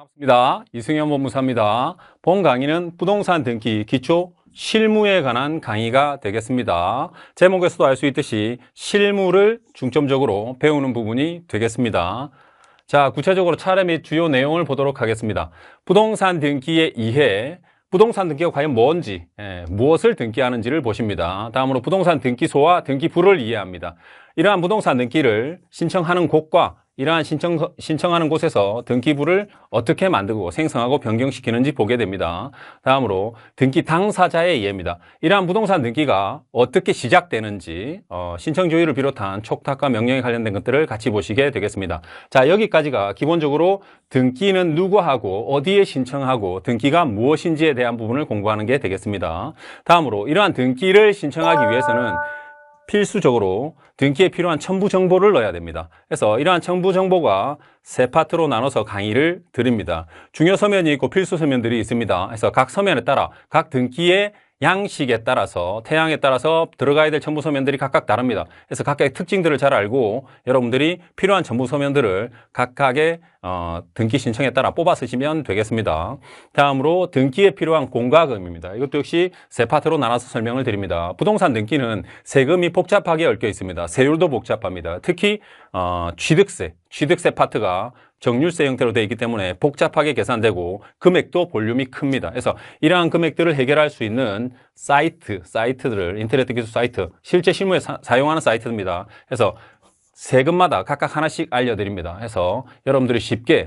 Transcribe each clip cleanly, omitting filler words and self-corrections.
반갑습니다. 이승현 법무사입니다. 본 강의는 부동산 등기 기초 실무에 관한 강의가 되겠습니다. 제목에서도 알 수 있듯이 실무를 중점적으로 배우는 부분이 되겠습니다. 자, 구체적으로 차례 및 주요 내용을 보도록 하겠습니다. 부동산 등기의 이해, 부동산 등기가 과연 뭔지, 무엇을 등기하는지를 보십니다. 다음으로 부동산 등기소와 등기부를 이해합니다. 이러한 부동산 등기를 신청하는 곳과 이러한 신청하는 곳에서 등기부를 어떻게 만들고 생성하고 변경시키는지 보게 됩니다. 다음으로 등기 당사자의 이해입니다. 이러한 부동산 등기가 어떻게 시작되는지 신청 조율을 비롯한 촉탁과 명령에 관련된 것들을 같이 보시게 되겠습니다. 자, 여기까지가 기본적으로 등기는 누구하고 어디에 신청하고 등기가 무엇인지에 대한 부분을 공부하는 게 되겠습니다. 다음으로 이러한 등기를 신청하기 위해서는 필수적으로 등기에 필요한 첨부 정보를 넣어야 됩니다. 그래서 이러한 첨부 정보가 세 파트로 나눠서 강의를 드립니다. 중요 서면이 있고 필수 서면들이 있습니다. 그래서 각 서면에 따라 각 등기의 양식에 따라서 태양에 따라서 들어가야 될 첨부 서면들이 각각 다릅니다. 그래서 각각의 특징들을 잘 알고 여러분들이 필요한 첨부 서면들을 각각의 등기 신청에 따라 뽑아 쓰시면 되겠습니다. 다음으로 등기에 필요한 공과금입니다. 이것도 역시 세 파트로 나눠서 설명을 드립니다. 부동산 등기는 세금이 복잡하게 얽혀 있습니다. 세율도 복잡합니다. 특히 취득세 파트가 정률세 형태로 되어 있기 때문에 복잡하게 계산되고 금액도 볼륨이 큽니다. 그래서 이러한 금액들을 해결할 수 있는 사이트들을 인터넷 등기소 사이트, 실제 실무에 사용하는 사이트입니다. 그래서 세금마다 각각 하나씩 알려드립니다. 해서 여러분들이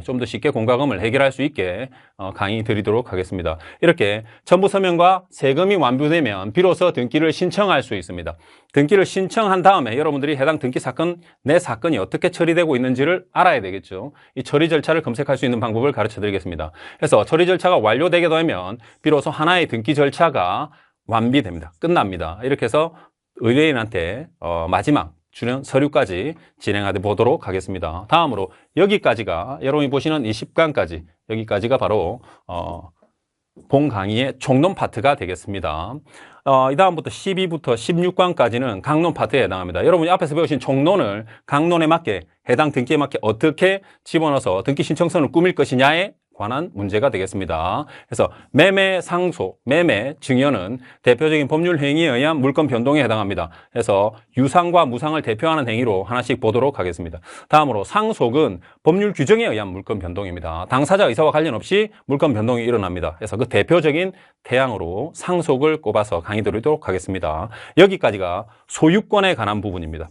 좀 더 쉽게 공과금을 해결할 수 있게 강의 드리도록 하겠습니다. 이렇게 첨부 서면과 세금이 완료되면 비로소 등기를 신청할 수 있습니다. 등기를 신청한 다음에 여러분들이 해당 등기 사건, 내 사건이 어떻게 처리되고 있는지를 알아야 되겠죠. 이 처리 절차를 검색할 수 있는 방법을 가르쳐 드리겠습니다. 그래서 처리 절차가 완료되게 되면 비로소 하나의 등기 절차가 완비됩니다. 끝납니다. 이렇게 해서 의뢰인한테 마지막 출연 서류까지 진행하도록 보도록 하겠습니다. 다음으로 여기까지가 여러분이 보시는 이 10강까지 여기까지가 바로 본 강의의 총론 파트가 되겠습니다. 이 다음부터 12부터 16강까지는 강론 파트에 해당합니다. 여러분이 앞에서 배우신 총론을 강론에 맞게 해당 등기에 맞게 어떻게 집어넣어서 등기 신청서를 꾸밀 것이냐에 관한 문제가 되겠습니다. 그래서 매매 상소, 매매 증여는 대표적인 법률 행위에 의한 물권 변동에 해당합니다. 그래서 유상과 무상을 대표하는 행위로 하나씩 보도록 하겠습니다. 다음으로 상속은 법률 규정에 의한 물권 변동입니다. 당사자 의사와 관련 없이 물권 변동이 일어납니다. 그래서 그 대표적인 태양으로 상속을 꼽아서 강의 드리도록 하겠습니다. 여기까지가 소유권에 관한 부분입니다.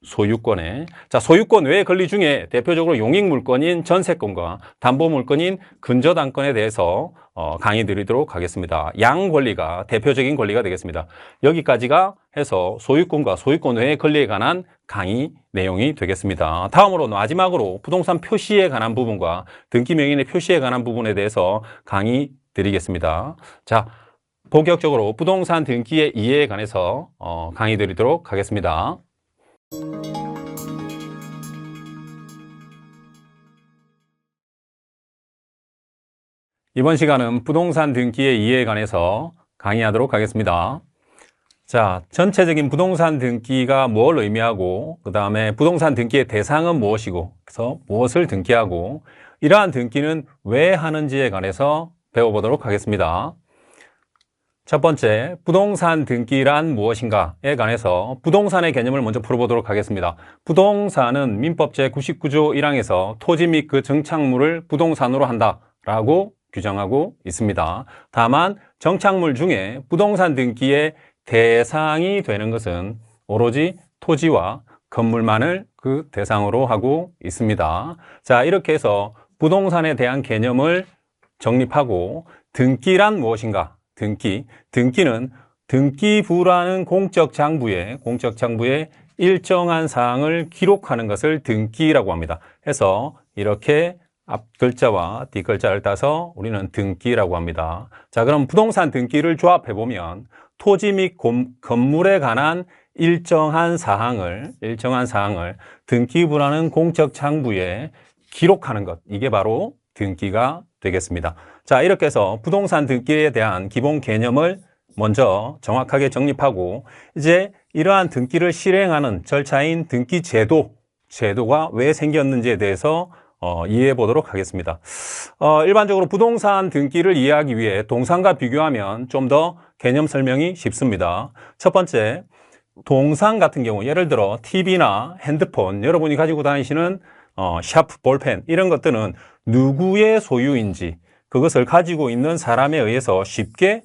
소유권 외의 권리 중에 대표적으로 용익물권인 전세권과 담보물권인 근저당권에 대해서 강의 드리도록 하겠습니다. 양 권리가 대표적인 권리가 되겠습니다. 여기까지가 해서 소유권과 소유권 외의 권리에 관한 강의 내용이 되겠습니다. 다음으로 마지막으로 부동산 표시에 관한 부분과 등기 명인의 표시에 관한 부분에 대해서 강의 드리겠습니다. 자, 본격적으로 부동산 등기의 이해에 관해서 강의 드리도록 하겠습니다. 이번 시간은 부동산 등기의 이해에 관해서 강의하도록 하겠습니다. 자, 전체적인 부동산 등기가 뭘 의미하고 그 다음에 부동산 등기의 대상은 무엇이고 그래서 무엇을 등기하고 이러한 등기는 왜 하는지에 관해서 배워보도록 하겠습니다. 첫 번째, 부동산 등기란 무엇인가에 관해서 부동산의 개념을 먼저 풀어보도록 하겠습니다. 부동산은 민법 제99조 1항에서 토지 및 그 정착물을 부동산으로 한다라고 규정하고 있습니다. 다만 정착물 중에 부동산 등기의 대상이 되는 것은 오로지 토지와 건물만을 그 대상으로 하고 있습니다. 자, 이렇게 해서 부동산에 대한 개념을 정립하고 등기란 무엇인가? 등기는 등기부라는 공적 장부에 일정한 사항을 기록하는 것을 등기라고 합니다. 해서 이렇게 앞 글자와 뒷 글자를 따서 우리는 등기라고 합니다. 자, 그럼 부동산 등기를 조합해 보면 토지 및 건물에 관한 일정한 사항을 등기부라는 공적 장부에 기록하는 것, 이게 바로 등기가 되겠습니다. 자, 이렇게 해서 부동산 등기에 대한 기본 개념을 먼저 정확하게 정립하고 이제 이러한 등기를 실행하는 절차인 등기 제도가 왜 생겼는지에 대해서 이해해 보도록 하겠습니다. 일반적으로 부동산 등기를 이해하기 위해 동산과 비교하면 좀 더 개념 설명이 쉽습니다. 첫 번째, 동산 같은 경우 예를 들어 TV나 핸드폰, 여러분이 가지고 다니시는 샤프, 볼펜 이런 것들은 누구의 소유인지 그것을 가지고 있는 사람에 의해서 쉽게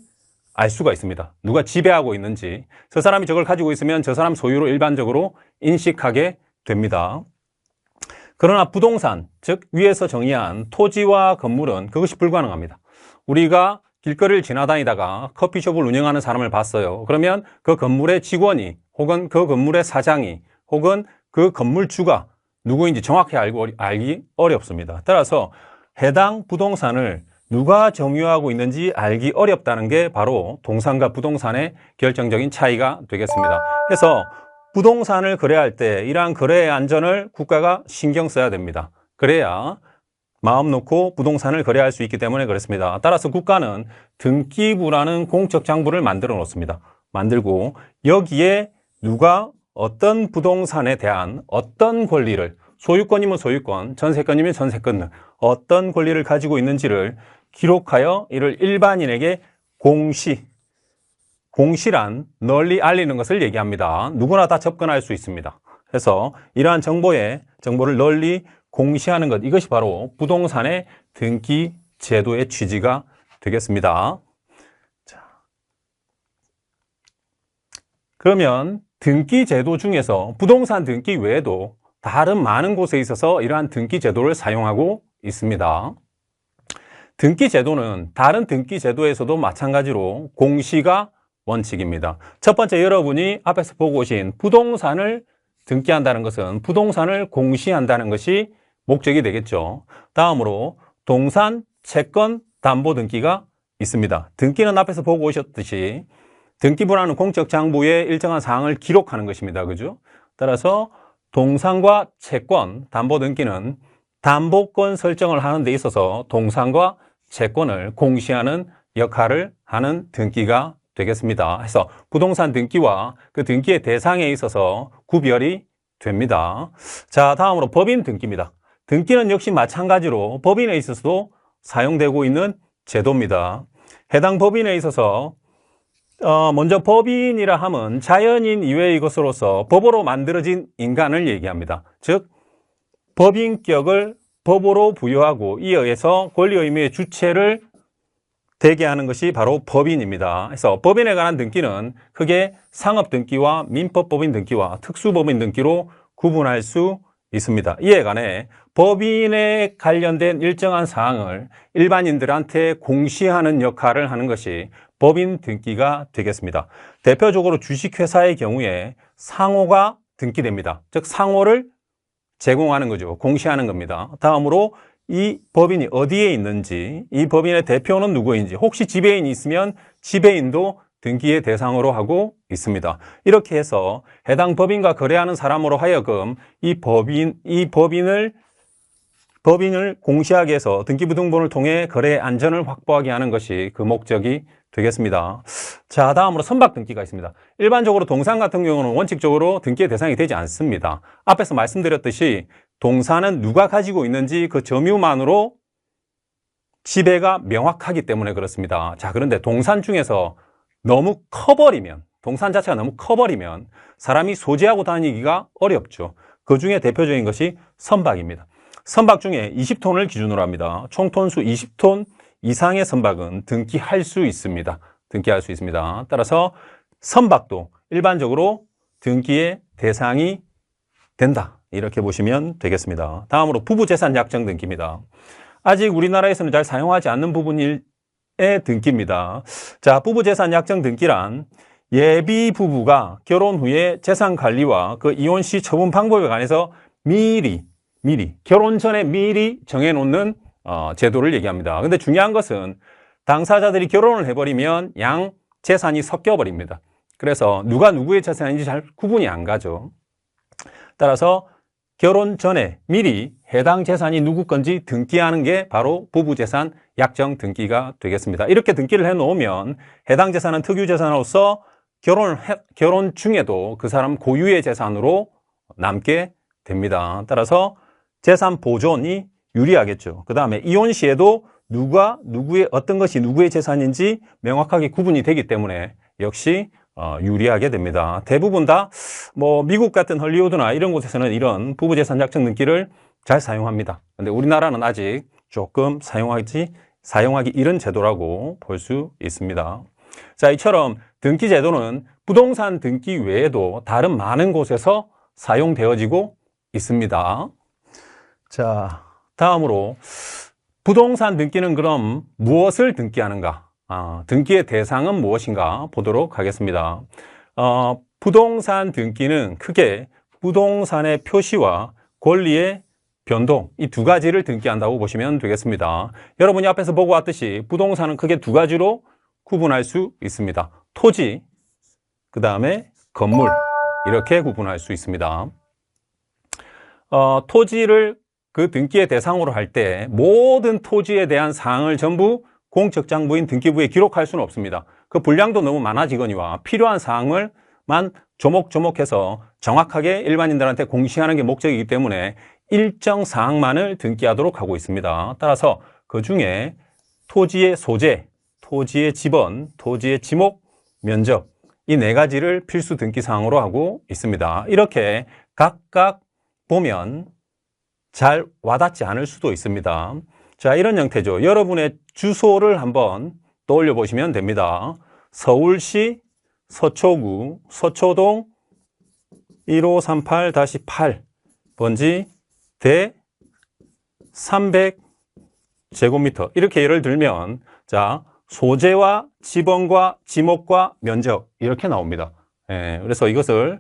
알 수가 있습니다. 누가 지배하고 있는지, 저 사람이 저걸 가지고 있으면 저 사람 소유로 일반적으로 인식하게 됩니다. 그러나 부동산, 즉 위에서 정의한 토지와 건물은 그것이 불가능합니다. 우리가 길거리를 지나다니다가 커피숍을 운영하는 사람을 봤어요. 그러면 그 건물의 직원이 혹은 그 건물의 사장이 혹은 그 건물주가 누구인지 정확히 알기 어렵습니다. 따라서 해당 부동산을 누가 점유하고 있는지 알기 어렵다는 게 바로 동산과 부동산의 결정적인 차이가 되겠습니다. 그래서 부동산을 거래할 때 이러한 거래의 안전을 국가가 신경 써야 됩니다. 그래야 마음 놓고 부동산을 거래할 수 있기 때문에 그렇습니다. 따라서 국가는 등기부라는 공적 장부를 만들어 놓습니다. 만들고 여기에 누가 어떤 부동산에 대한 어떤 권리를, 소유권이면 소유권, 전세권이면 전세권 등 어떤 권리를 가지고 있는지를 기록하여 이를 일반인에게 공시란 널리 알리는 것을 얘기합니다. 누구나 다 접근할 수 있습니다. 그래서 이러한 정보를 널리 공시하는 것, 이것이 바로 부동산의 등기 제도의 취지가 되겠습니다. 자, 그러면 등기 제도 중에서 부동산 등기 외에도 다른 많은 곳에 있어서 이러한 등기 제도를 사용하고 있습니다. 등기 제도는 다른 등기 제도에서도 마찬가지로 공시가 원칙입니다. 첫 번째, 여러분이 앞에서 보고 오신 부동산을 등기한다는 것은 부동산을 공시한다는 것이 목적이 되겠죠. 다음으로 동산, 채권, 담보 등기가 있습니다. 등기는 앞에서 보고 오셨듯이 등기부라는 공적 장부에 일정한 사항을 기록하는 것입니다. 그죠? 따라서 동산과 채권, 담보 등기는 담보권 설정을 하는 데 있어서 동산과 채권을 공시하는 역할을 하는 등기가 되겠습니다. 그래서 부동산 등기와 그 등기의 대상에 있어서 구별이 됩니다. 자, 다음으로 법인 등기입니다. 등기는 역시 마찬가지로 법인에 있어서도 사용되고 있는 제도입니다. 해당 법인에 있어서 먼저 법인이라 함은 자연인 이외의 것으로서 법으로 만들어진 인간을 얘기합니다. 즉 법인격을 법으로 부여하고 이에 의해서 권리 의무의 주체를 되게 하는 것이 바로 법인입니다. 그래서 법인에 관한 등기는 크게 상업등기와 민법법인 등기와 특수법인 등기로 구분할 수 있습니다. 이에 관해 법인에 관련된 일정한 사항을 일반인들한테 공시하는 역할을 하는 것이 법인 등기가 되겠습니다. 대표적으로 주식회사의 경우에 상호가 등기됩니다. 즉 상호를 제공하는 거죠. 공시하는 겁니다. 다음으로 이 법인이 어디에 있는지, 이 법인의 대표는 누구인지, 혹시 지배인이 있으면 지배인도 등기의 대상으로 하고 있습니다. 이렇게 해서 해당 법인과 거래하는 사람으로 하여금 이 법인을 공시하게 해서 등기부등본을 통해 거래의 안전을 확보하게 하는 것이 그 목적이 되겠습니다. 자, 다음으로 선박 등기가 있습니다. 일반적으로 동산 같은 경우는 원칙적으로 등기의 대상이 되지 않습니다. 앞에서 말씀드렸듯이 동산은 누가 가지고 있는지 그 점유만으로 지배가 명확하기 때문에 그렇습니다. 자, 그런데 동산 중에서 너무 커버리면, 동산 자체가 너무 커버리면 사람이 소지하고 다니기가 어렵죠. 그 중에 대표적인 것이 선박입니다. 선박 중에 20톤을 기준으로 합니다. 총 톤수 20톤 이상의 선박은 등기할 수 있습니다. 등기할 수 있습니다. 따라서 선박도 일반적으로 등기의 대상이 된다. 이렇게 보시면 되겠습니다. 다음으로 부부재산 약정 등기입니다. 아직 우리나라에서는 잘 사용하지 않는 부분의 등기입니다. 자, 부부재산 약정 등기란 예비 부부가 결혼 후에 재산 관리와 그 이혼 시 처분 방법에 관해서 미리 결혼 전에 미리 정해놓는 제도를 얘기합니다. 근데 중요한 것은 당사자들이 결혼을 해버리면 양 재산이 섞여버립니다. 그래서 누가 누구의 재산인지 잘 구분이 안 가죠. 따라서 결혼 전에 미리 해당 재산이 누구 건지 등기하는 게 바로 부부재산 약정 등기가 되겠습니다. 이렇게 등기를 해놓으면 해당 재산은 특유재산으로서 결혼 중에도 그 사람 고유의 재산으로 남게 됩니다. 따라서 재산 보존이 유리하겠죠. 그 다음에 이혼 시에도 누가 누구의 어떤 것이 누구의 재산인지 명확하게 구분이 되기 때문에 역시 유리하게 됩니다. 대부분 다 뭐 미국 같은 헐리우드나 이런 곳에서는 이런 부부재산 약정 등기를 잘 사용합니다. 근데 우리나라는 아직 조금 사용하기 이른 제도라고 볼 수 있습니다. 자, 이처럼 등기 제도는 부동산 등기 외에도 다른 많은 곳에서 사용되어지고 있습니다. 자, 다음으로 부동산 등기는 그럼 무엇을 등기하는가? 등기의 대상은 무엇인가 보도록 하겠습니다. 부동산 등기는 크게 부동산의 표시와 권리의 변동, 이 두 가지를 등기한다고 보시면 되겠습니다. 여러분이 앞에서 보고 왔듯이 부동산은 크게 두 가지로 구분할 수 있습니다. 토지, 그 다음에 건물, 이렇게 구분할 수 있습니다. 토지를 그 등기의 대상으로 할 때 모든 토지에 대한 사항을 전부 공적장부인 등기부에 기록할 수는 없습니다. 그 분량도 너무 많아지거니와 필요한 사항을만 조목조목해서 정확하게 일반인들한테 공시하는 게 목적이기 때문에 일정 사항만을 등기하도록 하고 있습니다. 따라서 그 중에 토지의 소재, 토지의 지번, 토지의 지목, 면적, 이 네 가지를 필수 등기 사항으로 하고 있습니다. 이렇게 각각 보면 잘 와닿지 않을 수도 있습니다. 자, 이런 형태죠. 여러분의 주소를 한번 떠올려 보시면 됩니다. 서울시 서초구 서초동 1538-8 번지 대 300제곱미터, 이렇게 예를 들면 자, 소재와 지번과 지목과 면적 이렇게 나옵니다. 그래서 이것을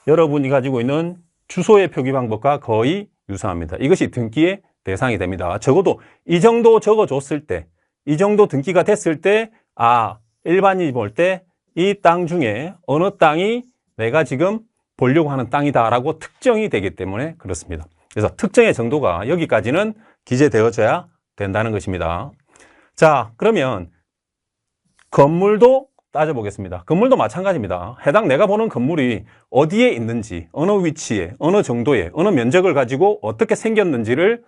여러분이 가지고 있는 주소의 표기 방법과 거의 유사합니다. 이것이 등기의 대상이 됩니다. 적어도 이 정도 적어줬을 때, 이 정도 등기가 됐을 때, 일반인이 볼 때 이 땅 중에 어느 땅이 내가 지금 보려고 하는 땅이다라고 특정이 되기 때문에 그렇습니다. 그래서 특정의 정도가 여기까지는 기재되어져야 된다는 것입니다. 자, 그러면 건물도 따져보겠습니다. 건물도 마찬가지입니다. 해당 내가 보는 건물이 어디에 있는지, 어느 위치에, 어느 정도에, 어느 면적을 가지고 어떻게 생겼는지를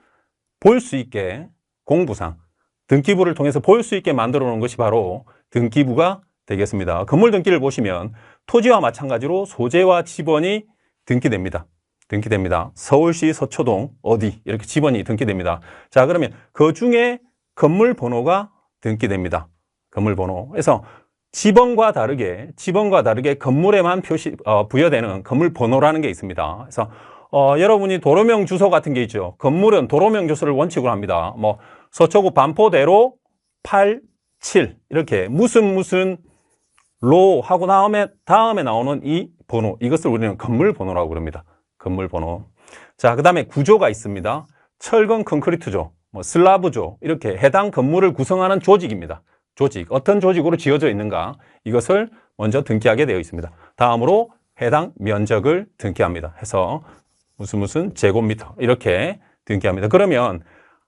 볼 수 있게 공부상, 등기부를 통해서 볼 수 있게 만들어 놓은 것이 바로 등기부가 되겠습니다. 건물 등기를 보시면 토지와 마찬가지로 소재와 지번이 등기됩니다. 서울시 서초동 어디 이렇게 지번이 등기됩니다. 자, 그러면 그 중에 건물 번호가 등기됩니다. 건물 번호. 그래서 지번과 다르게 건물에만 부여되는 건물 번호라는 게 있습니다. 그래서 여러분이 도로명 주소 같은 게 있죠. 건물은 도로명 주소를 원칙으로 합니다. 뭐 서초구 반포대로 87 이렇게 무슨 로 하고 다음에 나오는 이 번호, 이것을 우리는 건물 번호라고 부릅니다. 건물 번호. 자, 그 다음에 구조가 있습니다. 철근 콘크리트조, 슬라브조, 이렇게 해당 건물을 구성하는 조직입니다. 조직, 어떤 조직으로 지어져 있는가, 이것을 먼저 등기하게 되어 있습니다. 다음으로 해당 면적을 등기합니다. 해서 무슨 제곱미터 이렇게 등기합니다. 그러면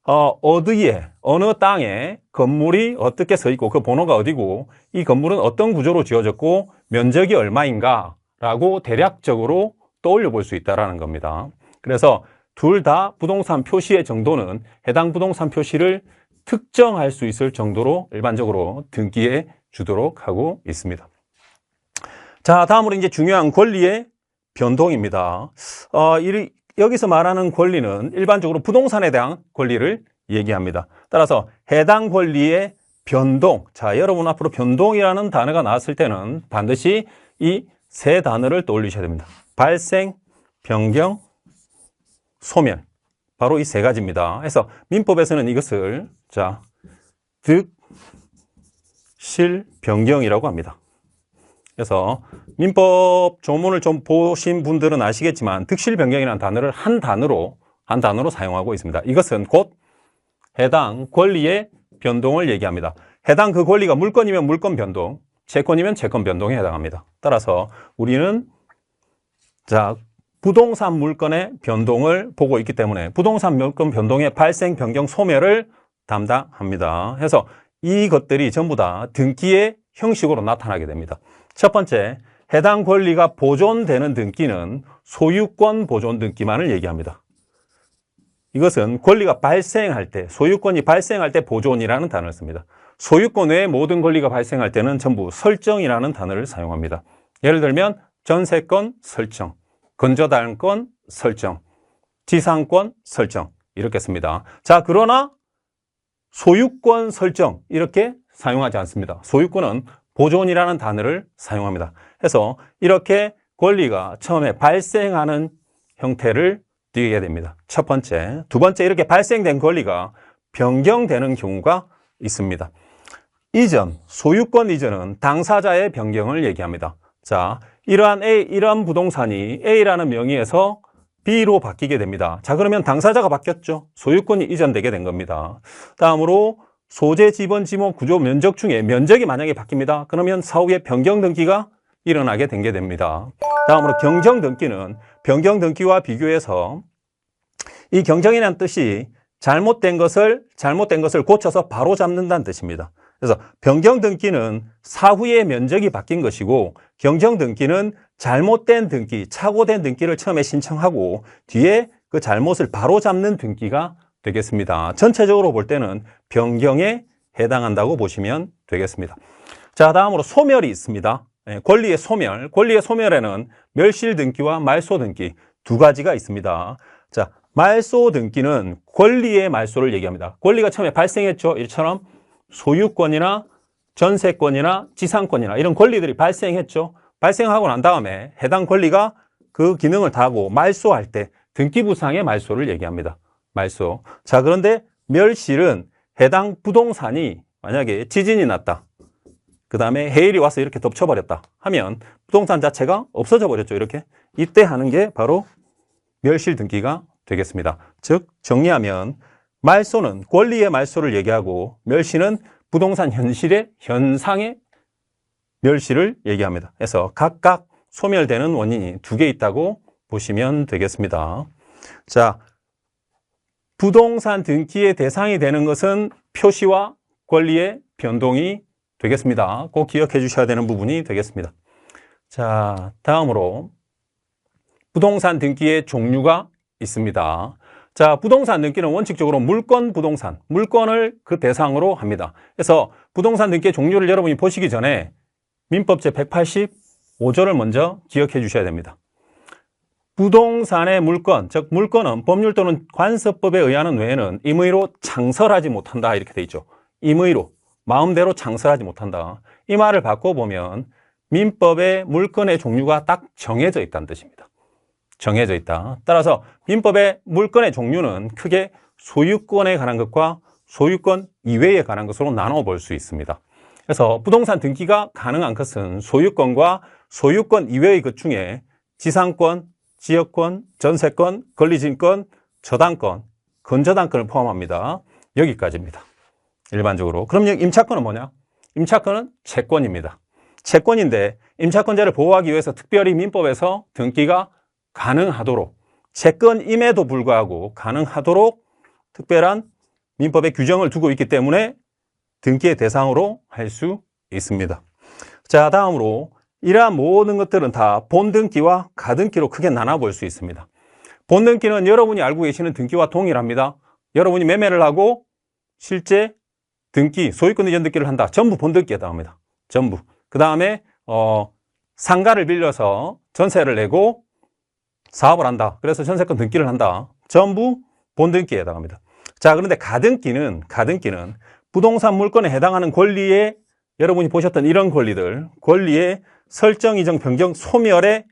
어디에, 어느 땅에 건물이 어떻게 서 있고 그 번호가 어디고 이 건물은 어떤 구조로 지어졌고 면적이 얼마인가 라고 대략적으로 떠올려 볼 수 있다는 겁니다. 그래서 둘 다 부동산 표시의 정도는 해당 부동산 표시를 특정할 수 있을 정도로 일반적으로 등기해 주도록 하고 있습니다. 자, 다음으로 이제 중요한 권리의 변동입니다. 여기서 말하는 권리는 일반적으로 부동산에 대한 권리를 얘기합니다. 따라서 해당 권리의 변동. 자, 여러분 앞으로 변동이라는 단어가 나왔을 때는 반드시 이 세 단어를 떠올리셔야 됩니다. 발생, 변경, 소멸. 바로 이 세 가지입니다. 그래서 민법에서는 이것을 득, 실, 변경이라고 합니다. 그래서 민법 조문을 좀 보신 분들은 아시겠지만 득실 변경이라는 단어를 한 단어로 사용하고 있습니다. 이것은 곧 해당 권리의 변동을 얘기합니다. 해당 그 권리가 물건이면 물건 변동, 채권이면 채권 변동에 해당합니다. 따라서 우리는 부동산 물건의 변동을 보고 있기 때문에 부동산 물건 변동의 발생, 변경, 소멸을 담당합니다. 그래서 이것들이 전부 다 등기의 형식으로 나타나게 됩니다. 첫 번째, 해당 권리가 보존되는 등기는 소유권 보존 등기만을 얘기합니다. 이것은 권리가 발생할 때, 소유권이 발생할 때 보존이라는 단어를 씁니다. 소유권 외의 모든 권리가 발생할 때는 전부 설정이라는 단어를 사용합니다. 예를 들면 전세권 설정, 건저당권 설정, 지상권 설정 이렇게 씁니다. 자, 그러나 소유권 설정 이렇게 사용하지 않습니다. 소유권은 보존이라는 단어를 사용합니다. 그래서 이렇게 권리가 처음에 발생하는 형태를 띄게 됩니다. 첫 번째. 두 번째, 이렇게 발생된 권리가 변경되는 경우가 있습니다. 이전, 소유권 이전은 당사자의 변경을 얘기합니다. 자, 이러한 부동산이 A라는 명의에서 B로 바뀌게 됩니다. 자, 그러면 당사자가 바뀌었죠. 소유권이 이전되게 된 겁니다. 다음으로 소재, 지번, 지목, 구조, 면적 중에 면적이 만약에 바뀝니다. 그러면 사후에 변경 등기가 일어나게 된 게 됩니다. 다음으로 경정 등기는 변경 등기와 비교해서 이 경정이라는 뜻이 잘못된 것을 고쳐서 바로 잡는다는 뜻입니다. 그래서 변경 등기는 사후에 면적이 바뀐 것이고 경정 등기는 잘못된 등기, 착오된 등기를 처음에 신청하고 뒤에 그 잘못을 바로 잡는 등기가 되겠습니다. 전체적으로 볼 때는 변경에 해당한다고 보시면 되겠습니다. 자, 다음으로 소멸이 있습니다. 권리의 소멸. 권리의 소멸에는 멸실 등기와 말소 등기 두 가지가 있습니다. 자, 말소 등기는 권리의 말소를 얘기합니다. 권리가 처음에 발생했죠. 이처럼 소유권이나 전세권이나 지상권이나 이런 권리들이 발생했죠. 발생하고 난 다음에 해당 권리가 그 기능을 다하고 말소할 때 등기부상의 말소를 얘기합니다. 말소. 자, 그런데 멸실은 해당 부동산이 만약에 지진이 났다. 그 다음에 해일이 와서 이렇게 덮쳐버렸다 하면 부동산 자체가 없어져 버렸죠. 이렇게. 이때 하는 게 바로 멸실 등기가 되겠습니다. 즉 정리하면 말소는 권리의 말소를 얘기하고 멸실은 부동산 현상의 멸실을 얘기합니다. 그래서 각각 소멸되는 원인이 두 개 있다고 보시면 되겠습니다. 자, 부동산 등기의 대상이 되는 것은 표시와 권리의 변동이 되겠습니다. 꼭 기억해 주셔야 되는 부분이 되겠습니다. 자, 다음으로 부동산 등기의 종류가 있습니다. 자, 부동산 등기는 원칙적으로 물건 부동산, 물건을 그 대상으로 합니다. 그래서 부동산 등기의 종류를 여러분이 보시기 전에 민법 제185조를 먼저 기억해 주셔야 됩니다. 부동산의 물건, 즉 물건은 법률 또는 관습법에 의하는 외에는 임의로 창설하지 못한다 이렇게 돼 있죠. 임의로, 마음대로 창설하지 못한다. 이 말을 바꿔보면 민법의 물건의 종류가 딱 정해져 있다는 뜻입니다. 정해져 있다. 따라서 민법의 물건의 종류는 크게 소유권에 관한 것과 소유권 이외에 관한 것으로 나눠볼 수 있습니다. 그래서 부동산 등기가 가능한 것은 소유권과 소유권 이외의 것 중에 지상권, 지역권, 전세권, 권리진권, 저당권, 건저당권을 포함합니다. 여기까지입니다. 일반적으로. 그럼 임차권은 뭐냐? 임차권은 채권입니다. 채권인데 임차권자를 보호하기 위해서 특별히 민법에서 등기가 가능하도록 채권임에도 불구하고 가능하도록 특별한 민법의 규정을 두고 있기 때문에 등기의 대상으로 할 수 있습니다. 자, 다음으로 이러한 모든 것들은 다 본등기와 가등기로 크게 나눠볼 수 있습니다. 본등기는 여러분이 알고 계시는 등기와 동일합니다. 여러분이 매매를 하고 실제 등기, 소유권 이전 등기를 한다. 전부 본등기에 해당합니다. 전부. 그 다음에 상가를 빌려서 전세를 내고 사업을 한다. 그래서 전세권 등기를 한다. 전부 본등기에 해당합니다. 자, 그런데 가등기는 부동산 물건에 해당하는 권리에 여러분이 보셨던 이런 권리들, 권리의 설정, 이전, 변경, 소멸의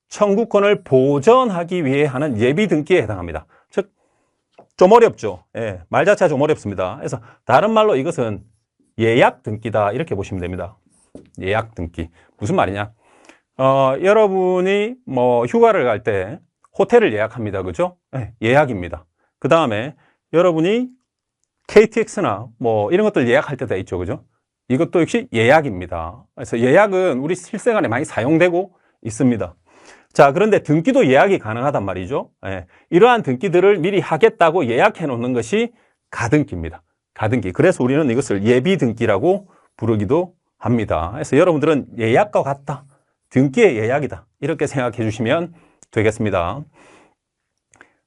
청구권을 보전하기 위해 하는 예비 등기에 해당합니다. 즉, 좀 어렵죠. 예, 말 자체가 좀 어렵습니다. 그래서 다른 말로 이것은 예약 등기다 이렇게 보시면 됩니다. 예약 등기. 무슨 말이냐? 여러분이 뭐 휴가를 갈 때 호텔을 예약합니다. 그죠? 네, 예약입니다. 그 다음에 여러분이 KTX나 뭐 이런 것들 예약할 때도 있죠. 그죠? 이것도 역시 예약입니다. 그래서 예약은 우리 실생활에 많이 사용되고 있습니다. 자, 그런데 등기도 예약이 가능하단 말이죠. 네, 이러한 등기들을 미리 하겠다고 예약해 놓는 것이 가등기입니다. 가등기. 그래서 우리는 이것을 예비 등기라고 부르기도 합니다. 그래서 여러분들은 예약과 같다. 등기의 예약이다. 이렇게 생각해 주시면 되겠습니다.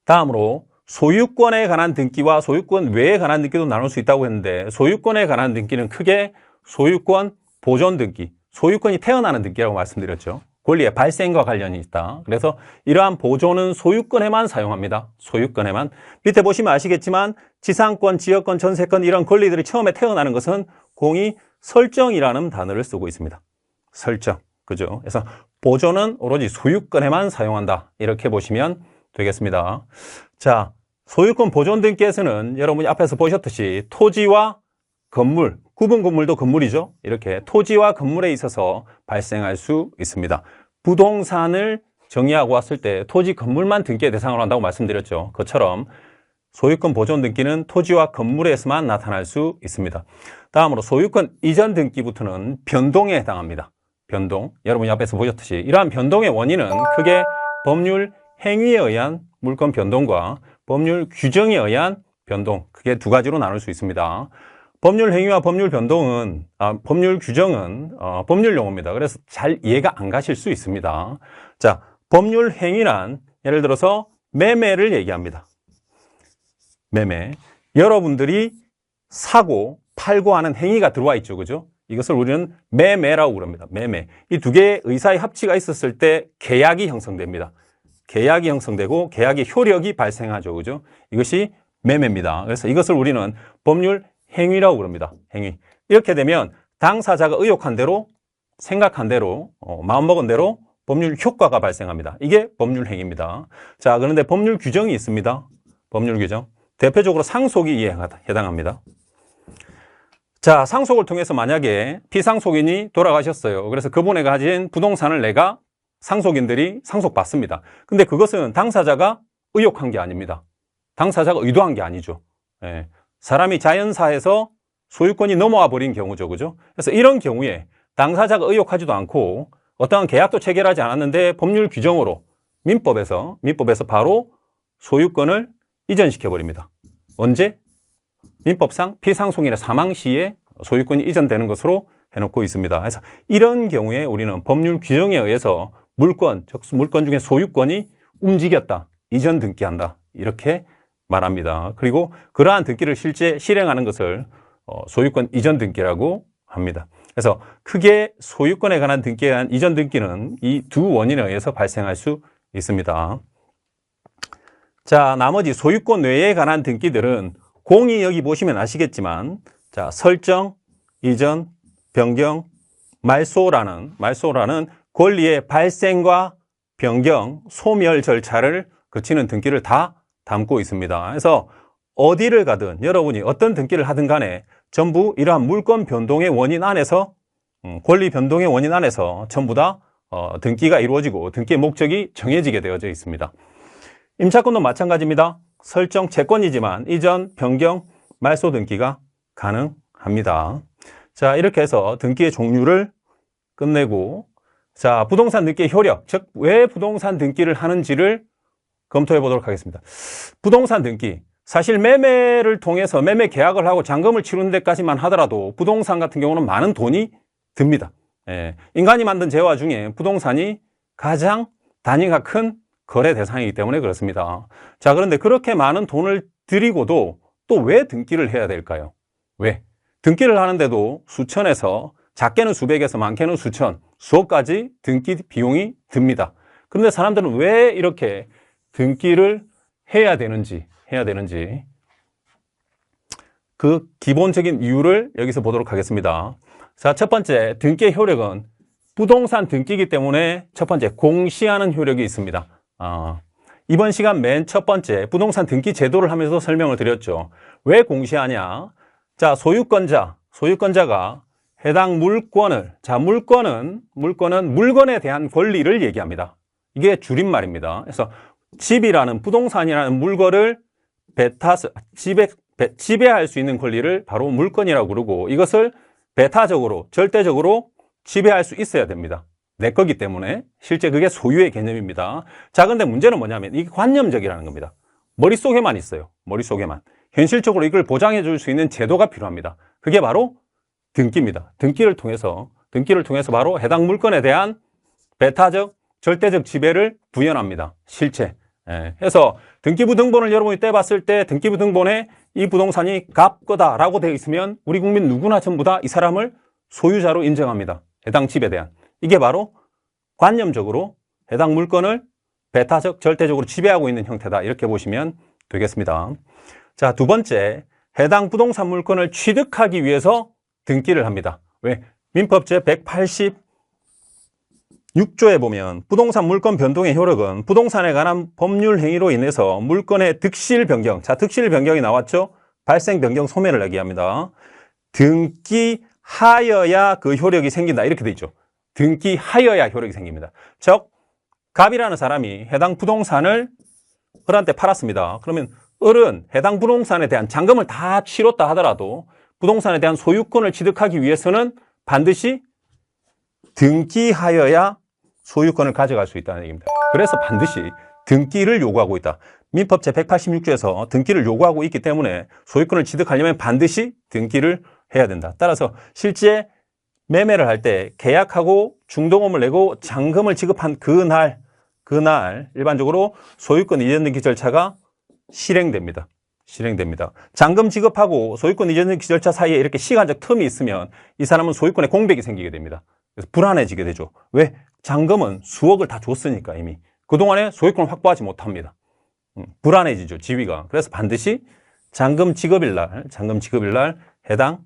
다음으로 소유권에 관한 등기와 소유권 외에 관한 등기도 나눌 수 있다고 했는데 소유권에 관한 등기는 크게 소유권 보존 등기, 소유권이 태어나는 등기라고 말씀드렸죠. 권리의 발생과 관련이 있다. 그래서 이러한 보존은 소유권에만 사용합니다. 소유권에만. 밑에 보시면 아시겠지만 지상권, 지역권, 전세권 이런 권리들이 처음에 태어나는 것은 공이 설정이라는 단어를 쓰고 있습니다. 설정. 그죠? 그래서 보존은 오로지 소유권에만 사용한다. 이렇게 보시면 되겠습니다. 자, 소유권 보존 등기에서는 여러분이 앞에서 보셨듯이 토지와 건물, 구분 건물도 건물이죠. 이렇게 토지와 건물에 있어서 발생할 수 있습니다. 부동산을 정의하고 왔을 때 토지 건물만 등기의 대상으로 한다고 말씀드렸죠. 그처럼 소유권 보존 등기는 토지와 건물에서만 나타날 수 있습니다. 다음으로 소유권 이전 등기부터는 변동에 해당합니다. 변동. 여러분이 앞에서 보셨듯이 이러한 변동의 원인은 크게 법률 행위에 의한 물권 변동과 법률 규정에 의한 변동. 크게 두 가지로 나눌 수 있습니다. 법률 행위와 법률 변동은, 법률 규정은 법률 용어입니다. 그래서 잘 이해가 안 가실 수 있습니다. 자, 법률 행위란 예를 들어서 매매를 얘기합니다. 매매. 여러분들이 사고, 팔고 하는 행위가 들어와 있죠. 그죠? 이것을 우리는 매매라고 그럽니다. 매매. 이 두 개의 의사의 합치가 있었을 때 계약이 형성됩니다. 계약이 형성되고 계약의 효력이 발생하죠. 그죠? 이것이 매매입니다. 그래서 이것을 우리는 법률 행위라고 그럽니다. 행위. 이렇게 되면 당사자가 의혹한 대로, 생각한 대로, 마음먹은 대로 법률 효과가 발생합니다. 이게 법률 행위입니다. 자, 그런데 법률 규정이 있습니다. 법률 규정. 대표적으로 상속이 이에 해당합니다. 자, 상속을 통해서 만약에 피상속인이 돌아가셨어요. 그래서 그분이 가진 부동산을 내가 상속인들이 상속받습니다. 근데 그것은 당사자가 의혹한 게 아닙니다. 당사자가 의도한 게 아니죠. 예. 사람이 자연사에서 소유권이 넘어와 버린 경우죠. 그죠? 그래서 이런 경우에 당사자가 의혹하지도 않고 어떠한 계약도 체결하지 않았는데 법률 규정으로 민법에서 바로 소유권을 이전시켜 버립니다. 언제? 민법상 피상속인의 사망 시에 소유권이 이전되는 것으로 해놓고 있습니다. 그래서 이런 경우에 우리는 법률 규정에 의해서 물권, 즉 물권 중에 소유권이 움직였다, 이전 등기한다 이렇게 말합니다. 그리고 그러한 등기를 실제 실행하는 것을 소유권 이전 등기라고 합니다. 그래서 크게 소유권에 관한 등기에 대한 이전 등기는 이 두 원인에 의해서 발생할 수 있습니다. 자, 나머지 소유권 외에 관한 등기들은 공이 여기 보시면 아시겠지만, 자, 설정, 이전, 변경, 말소라는 권리의 발생과 변경, 소멸 절차를 거치는 등기를 다 담고 있습니다. 그래서 어디를 가든 여러분이 어떤 등기를 하든 간에 전부 이러한 물권 변동의 원인 안에서, 권리 변동의 원인 안에서 전부 다 등기가 이루어지고 등기의 목적이 정해지게 되어져 있습니다. 임차권도 마찬가지입니다. 설정 채권이지만 이전, 변경, 말소 등기가 가능합니다. 자, 이렇게 해서 등기의 종류를 끝내고, 자, 부동산 등기의 효력, 즉 왜 부동산 등기를 하는지를 검토해 보도록 하겠습니다. 부동산 등기, 사실 매매를 통해서 매매 계약을 하고 잔금을 치르는 데까지만 하더라도 부동산 같은 경우는 많은 돈이 듭니다. 예, 인간이 만든 재화 중에 부동산이 가장 단위가 큰 거래 대상이기 때문에 그렇습니다. 자, 그런데 그렇게 많은 돈을 들이고도 또 왜 등기를 해야 될까요? 왜? 등기를 하는데도 수천에서 작게는 수백에서 많게는 수천, 수억 가지 등기 비용이 듭니다. 그런데 사람들은 왜 이렇게 등기를 해야 되는지 그 기본적인 이유를 여기서 보도록 하겠습니다. 자, 첫 번째, 등기의 효력은 부동산 등기이기 때문에 첫 번째, 공시하는 효력이 있습니다. 이번 시간 맨 첫 번째 부동산 등기 제도를 하면서 설명을 드렸죠. 왜 공시하냐? 자, 소유권자가 해당 물권을, 자, 물권은 물건에 대한 권리를 얘기합니다. 이게 줄임말입니다. 그래서 집이라는, 부동산이라는 물건을 지배할 수 있는 권리를 바로 물권이라고 그러고, 이것을 배타적으로, 절대적으로 지배할 수 있어야 됩니다. 내 거기 때문에 실제 그게 소유의 개념입니다. 자, 근데 문제는 뭐냐면 이게 관념적이라는 겁니다. 머릿속에만 있어요. 머릿속에만. 현실적으로 이걸 보장해 줄 수 있는 제도가 필요합니다. 그게 바로 등기입니다. 등기를 통해서 바로 해당 물건에 대한 배타적, 절대적 지배를 구현합니다. 실체. 해서 등기부 등본을 여러분이 떼봤을 때 등기부 등본에 이 부동산이 갑거다라고 되어 있으면 우리 국민 누구나 전부 다 이 사람을 소유자로 인정합니다. 해당 집에 대한. 이게 바로 관념적으로 해당 물건을 배타적 절대적으로 지배하고 있는 형태다. 이렇게 보시면 되겠습니다. 자, 두 번째, 해당 부동산 물건을 취득하기 위해서 등기를 합니다. 왜? 민법 제186조에 보면 부동산 물건 변동의 효력은 부동산에 관한 법률 행위로 인해서 물건의 득실 변경, 자, 득실 변경이 나왔죠? 발생 변경 소멸을 얘기합니다. 등기하여야 그 효력이 생긴다. 이렇게 돼 있죠. 등기하여야 효력이 생깁니다. 즉, 갑이라는 사람이 해당 부동산을 을한테 팔았습니다. 그러면 을은 해당 부동산에 대한 잔금을 다 치렀다 하더라도 부동산에 대한 소유권을 취득하기 위해서는 반드시 등기하여야 소유권을 가져갈 수 있다는 얘기입니다. 그래서 반드시 등기를 요구하고 있다. 민법 제186조에서 등기를 요구하고 있기 때문에 소유권을 취득하려면 반드시 등기를 해야 된다. 따라서 실제 매매를 할 때 계약하고 중도금을 내고 잔금을 지급한 그날 일반적으로 소유권 이전 등기 절차가 실행됩니다. 잔금 지급하고 소유권 이전 등기 절차 사이에 이렇게 시간적 텀이 있으면 이 사람은 소유권에 공백이 생기게 됩니다. 그래서 불안해지게 되죠. 왜? 잔금은 수억을 다 줬으니까 이미. 그동안에 소유권을 확보하지 못합니다. 불안해지죠, 지위가. 그래서 반드시 잔금 지급일 날 해당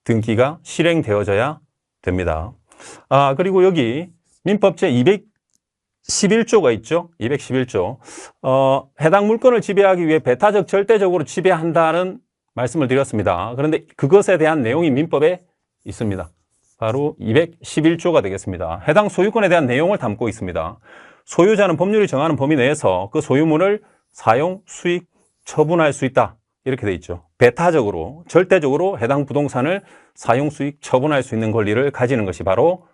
등기가 실행되어져야 됩니다. 그리고 여기 민법 제211조가 있죠. 211조. 해당 물건을 지배하기 위해 배타적 절대적으로 지배한다는 말씀을 드렸습니다. 그런데 그것에 대한 내용이 민법에 있습니다. 바로 211조가 되겠습니다. 해당 소유권에 대한 내용을 담고 있습니다. 소유자는 법률이 정하는 범위 내에서 그 소유물을 사용, 수익, 처분할 수 있다. 이렇게 돼 있죠. 배타적으로, 절대적으로 해당 부동산을 사용, 수익, 처분할 수 있는 권리를 가지는 것이 바로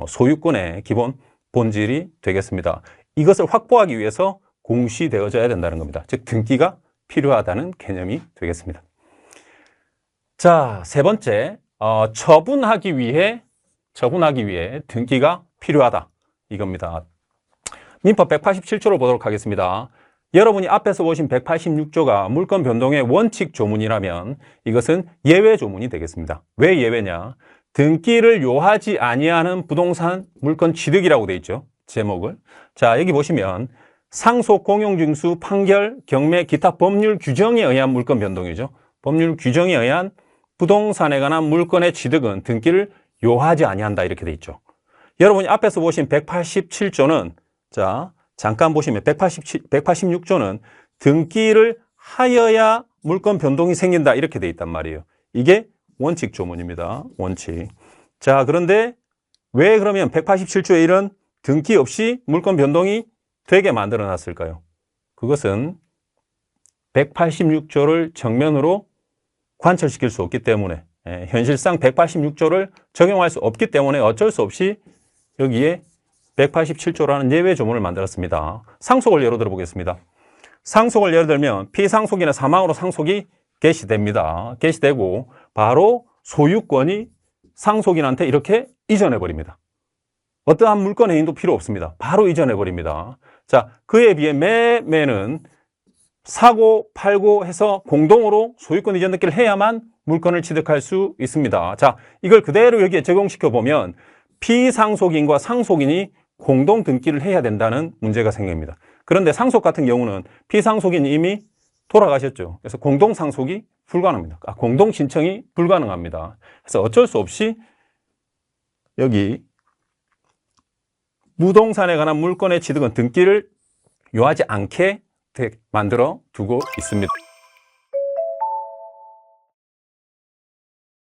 소유권의 기본 본질이 되겠습니다. 이것을 확보하기 위해서 공시되어져야 된다는 겁니다. 즉 등기가 필요하다는 개념이 되겠습니다. 자, 세 번째, 처분하기 위해 등기가 필요하다. 이겁니다. 민법 187조를 보도록 하겠습니다. 여러분이 앞에서 보신 186조가 물건 변동의 원칙 조문이라면 이것은 예외 조문이 되겠습니다. 왜 예외냐? 등기를 요하지 아니하는 부동산 물건 취득이라고 돼 있죠. 제목을. 자, 여기 보시면 상속 공용징수 판결 경매 기타 법률 규정에 의한 물건 변동이죠. 법률 규정에 의한 부동산에 관한 물건의 취득은 등기를 요하지 아니한다 이렇게 돼 있죠. 여러분이 앞에서 보신 187조는 자, 잠깐 보시면 186조는 등기를 하여야 물건 변동이 생긴다 이렇게 돼 있단 말이에요. 이게 원칙 조문입니다. 원칙. 자, 그런데 왜 그러면 187조에 이런 등기 없이 물건 변동이 되게 만들어 놨을까요? 그것은 186조를 정면으로 관철시킬 수 없기 때문에 현실상 186조를 적용할 수 없기 때문에 어쩔 수 없이 여기에 187조라는 예외 조문을 만들었습니다. 상속을 예로 들어보겠습니다. 상속을 예를 들면 피상속이나 사망으로 상속이 개시됩니다. 개시되고 바로 소유권이 상속인한테 이렇게 이전해버립니다. 어떠한 물건 행위도 필요 없습니다. 바로 이전해버립니다. 자, 그에 비해 매매는 사고, 팔고 해서 공동으로 소유권 이전 등기를 해야만 물건을 취득할 수 있습니다. 자, 이걸 그대로 여기에 적용시켜 보면 피상속인과 상속인이 공동 등기를 해야 된다는 문제가 생깁니다. 그런데 상속 같은 경우는 피상속인이 이미 돌아가셨죠. 그래서 공동 상속이 불가능합니다. 공동 신청이 불가능합니다. 그래서 어쩔 수 없이 여기 부동산에 관한 물건의 취득은 등기를 요하지 않게 만들어 두고 있습니다.